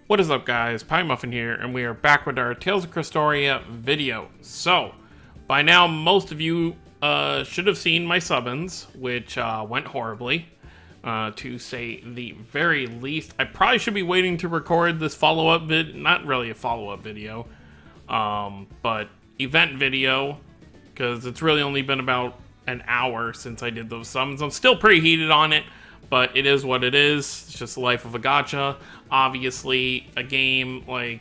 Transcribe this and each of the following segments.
What is up, guys? Pie Muffin here, and we are back with our Tales of Crestoria video. So, by now, most of you should have seen my summons, which went horribly, to say the very least. I probably should be waiting to record this follow-up not really a follow-up video, but event video, because it's really only been about an hour since I did those summons. I'm still pretty heated on it, but it is what it is. It's just the life of a gacha. Obviously, a game like...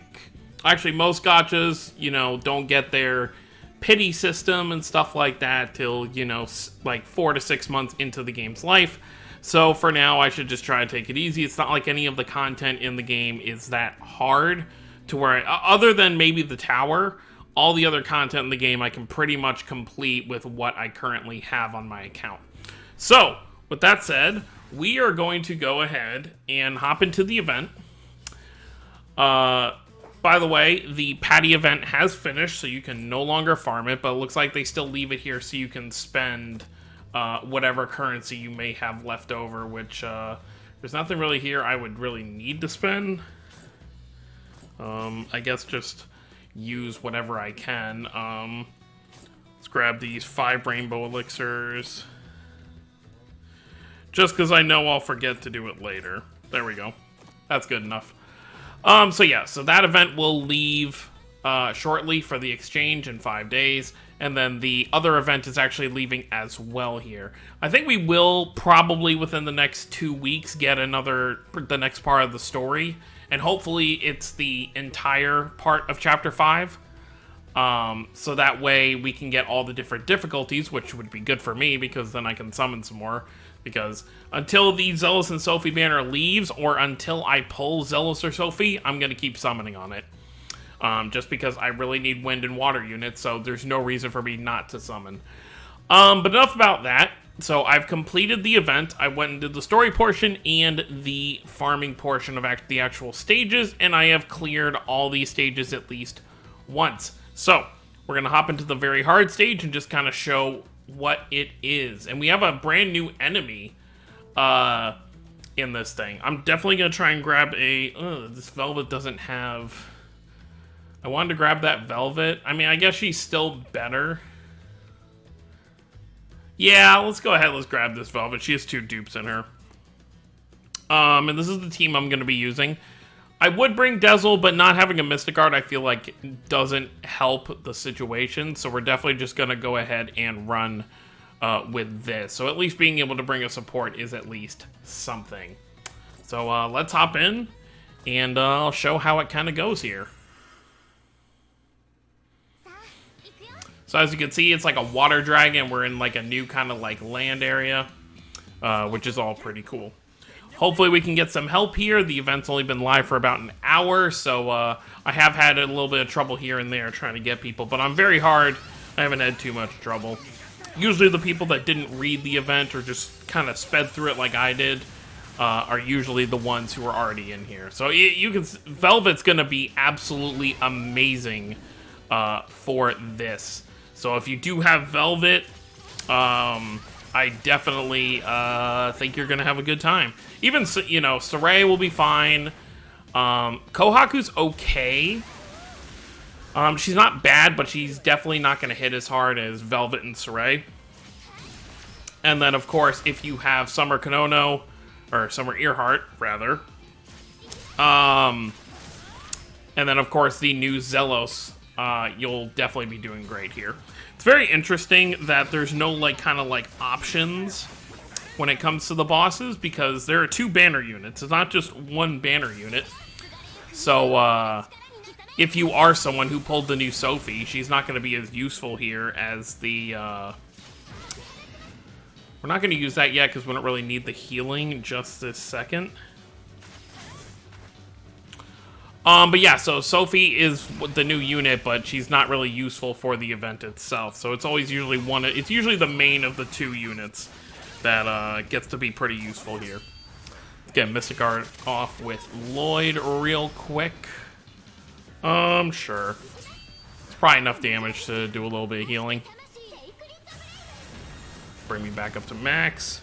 Actually, most gachas, you know, don't get their pity system and stuff like that till, you know, like 4 to 6 months into the game's life. So for now, I should just try to take it easy. It's not like any of the content in the game is that hard to where, other than maybe the tower, all the other content in the game I can pretty much complete with what I currently have on my account. So, with that said, we are going to go ahead and hop into the event. By the way, the patty event has finished, so you can no longer farm it, but it looks like they still leave it here so you can spend whatever currency you may have left over, which there's nothing really here I would really need to spend. I guess just use whatever I can. Let's grab these 5 rainbow elixirs. Just because I know I'll forget to do it later. There we go. That's good enough. So yeah, so that event will leave shortly for the exchange in 5 days. And then the other event is actually leaving as well here. I think we will probably within the next 2 weeks get the next part of the story. And hopefully it's the entire part of Chapter 5. So that way we can get all the different difficulties, which would be good for me because then I can summon some more. Because until the Zealous and Sophie banner leaves, or until I pull Zealous or Sophie, I'm going to keep summoning on it. Just because I really need wind and water units, so there's no reason for me not to summon. But enough about that. So I've completed the event. I went and did the story portion and the farming portion of the actual stages, and I have cleared all these stages at least once. So we're going to hop into the very hard stage and just kind of show what it is. And we have a brand new enemy in this thing. I'm definitely going to try and grab this Velvet doesn't have... I wanted to grab that Velvet. I mean, I guess she's still better. Yeah, let's go ahead. Let's grab this Velvet. She has 2 dupes in her. And this is the team I'm going to be using. I would bring Dazzle, but not having a Mystic Guard I feel like doesn't help the situation. So we're definitely just going to go ahead and run with this. So at least being able to bring a support is at least something. So let's hop in, and I'll show how it kind of goes here. So as you can see, it's like a water dragon. We're in like a new kind of like land area, which is all pretty cool. Hopefully we can get some help here. The event's only been live for about an hour, so I have had a little bit of trouble here and there trying to get people, but I'm very hard. I haven't had too much trouble. Usually the people that didn't read the event or just kind of sped through it like I did are usually the ones who are already in here. So you can... Velvet's going to be absolutely amazing for this. So if you do have Velvet, I definitely think you're going to have a good time. Even, you know, Saray will be fine. Kohaku's okay. She's not bad, but she's definitely not going to hit as hard as Velvet and Saray. And then, of course, if you have Summer Konono, or Summer Earhart, rather. And then, of course, the new Zelos, you'll definitely be doing great here. It's very interesting that there's no, like, kind of, like, options when it comes to the bosses, because there are 2 banner units. It's not just 1 banner unit. So, if you are someone who pulled the new Sophie, she's not going to be as useful here as the, We're not going to use that yet, because we don't really need the healing just this second. But yeah, so Sophie is the new unit, but she's not really useful for the event itself. So it's always usually it's usually the main of the 2 units that gets to be pretty useful here. Let's get Mystic Guard off with Lloyd real quick. Sure. It's probably enough damage to do a little bit of healing. Bring me back up to max.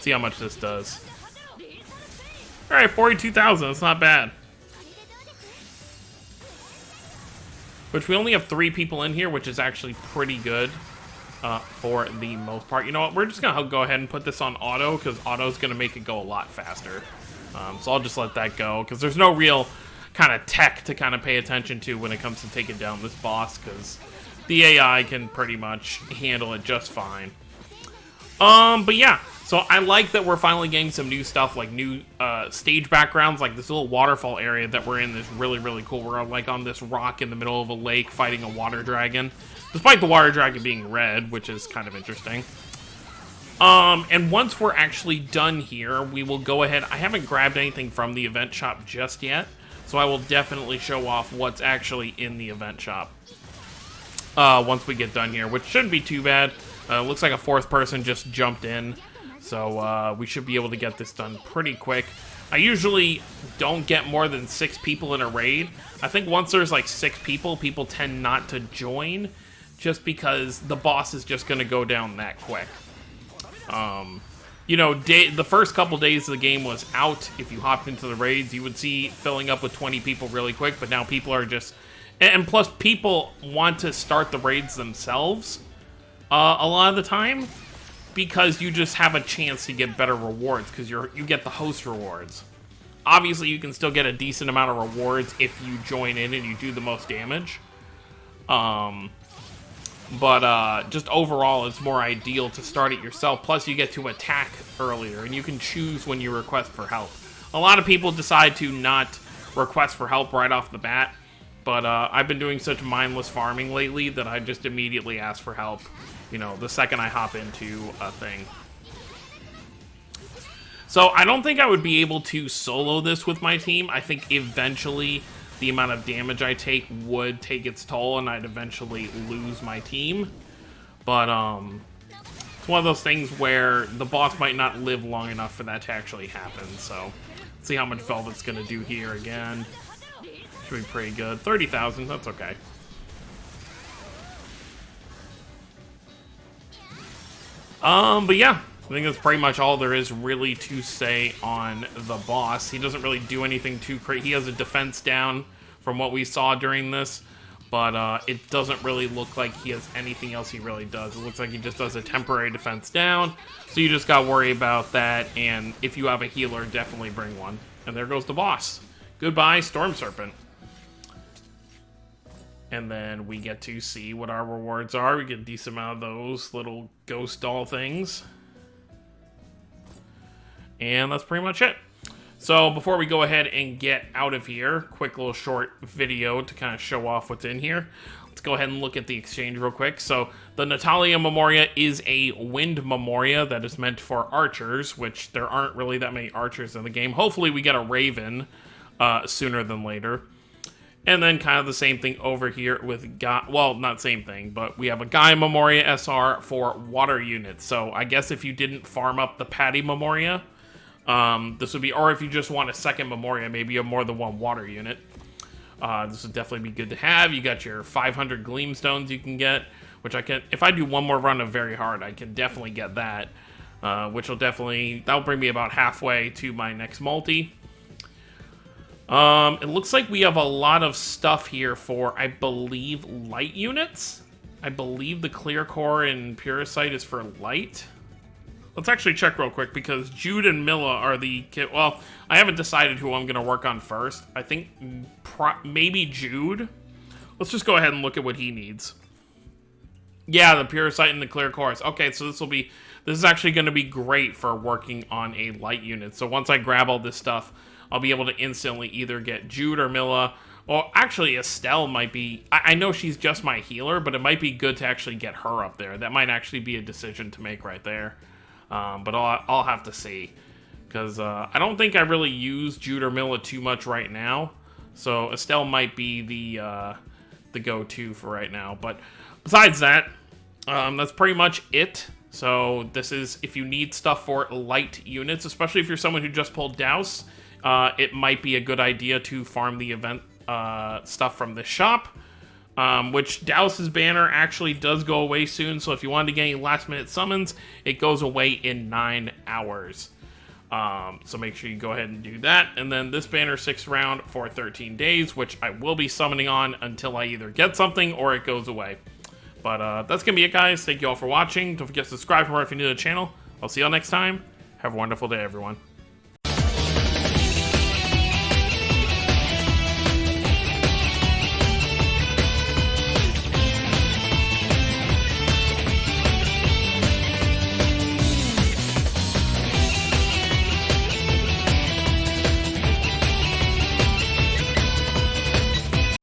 See how much this does. Alright, 42,000. That's not bad. Which we only have 3 people in here, which is actually pretty good for the most part. You know what? We're just going to go ahead and put this on auto, because auto is going to make it go a lot faster. So I'll just let that go, because there's no real kind of tech to kind of pay attention to when it comes to taking down this boss, because the AI can pretty much handle it just fine. But yeah, so I like that we're finally getting some new stuff, like new stage backgrounds, like this little waterfall area that we're in is really, really cool. We're like on this rock in the middle of a lake fighting a water dragon, despite the water dragon being red, which is kind of interesting. And once we're actually done here, we will go ahead. I haven't grabbed anything from the event shop just yet, so I will definitely show off what's actually in the event shop once we get done here, which shouldn't be too bad. Looks like a 4th person just jumped in, so we should be able to get this done pretty quick. I usually don't get more than 6 people in a raid. I think once there's like 6 people, people tend not to join, just because the boss is just going to go down that quick. You know, the first couple days of the game was out. If you hopped into the raids, you would see filling up with 20 people really quick, but now people are just... And plus, people want to start the raids themselves a lot of the time, because you just have a chance to get better rewards, because you get the host rewards. Obviously, you can still get a decent amount of rewards if you join in and you do the most damage. But just overall, it's more ideal to start it yourself. Plus, you get to attack earlier, and you can choose when you request for help. A lot of people decide to not request for help right off the bat, but I've been doing such mindless farming lately that I just immediately ask for help, you know, the second I hop into a thing. So I don't think I would be able to solo this with my team. I think eventually the amount of damage I take would take its toll, and I'd eventually lose my team. But it's one of those things where the boss might not live long enough for that to actually happen. So let's see how much Velvet's gonna do here again. Should be pretty good. 30,000, that's okay. But yeah, I think that's pretty much all there is really to say on the boss. He doesn't really do anything too crazy. He has a defense down from what we saw during this, but it doesn't really look like he has anything else he really does. It looks like he just does a temporary defense down, so you just gotta worry about that, and if you have a healer, definitely bring one. And there goes the boss. Goodbye, Storm Serpent. And then we get to see what our rewards are. We get a decent amount of those little ghost doll things. And that's pretty much it. So before we go ahead and get out of here, quick little short video to kind of show off what's in here. Let's go ahead and look at the exchange real quick. So the Natalia Memoria is a wind Memoria that is meant for archers, which there aren't really that many archers in the game. Hopefully we get a Raven sooner than later. And then kind of the same thing over here with well, not same thing, but we have a Gaia Memoria SR for water units. So I guess if you didn't farm up the Patty Memoria, this would be, or if you just want a second Memoria, maybe you have more than one water unit. This would definitely be good to have. You got your 500 Gleam Stones you can get, which I can, if I do one more run of Very Hard, I can definitely get that. Which will definitely, that'll bring me about halfway to my next multi. It looks like we have a lot of stuff here for, I believe, light units. I believe the Clear Core and Puricite is for light. Let's actually check real quick, because Jude and Milla are the kid. Well, I haven't decided who I'm going to work on first. I think maybe Jude. Let's just go ahead and look at what he needs. Yeah, the Puricite and the Clear Cores. Okay, so this is actually going to be great for working on a light unit. So once I grab all this stuff, I'll be able to instantly either get Jude or Milla. Well, actually, Estelle might be... I know she's just my healer, but it might be good to actually get her up there. That might actually be a decision to make right there. But I'll have to see. Because I don't think I really use Jude or Milla too much right now. So Estelle might be the go-to for right now. But besides that, that's pretty much it. So this is, if you need stuff for light units, especially if you're someone who just pulled Douse, it might be a good idea to farm the event stuff from this shop, which Douse's banner actually does go away soon, so if you wanted to get any last minute summons, it goes away in 9 hours. So make sure you go ahead and do that. And then this banner 6th round for 13 days, which I will be summoning on until I either get something or it goes away. But that's going to be it, guys. Thank you all for watching. Don't forget to subscribe for more if you're new to the channel. I'll see you all next time. Have a wonderful day, everyone.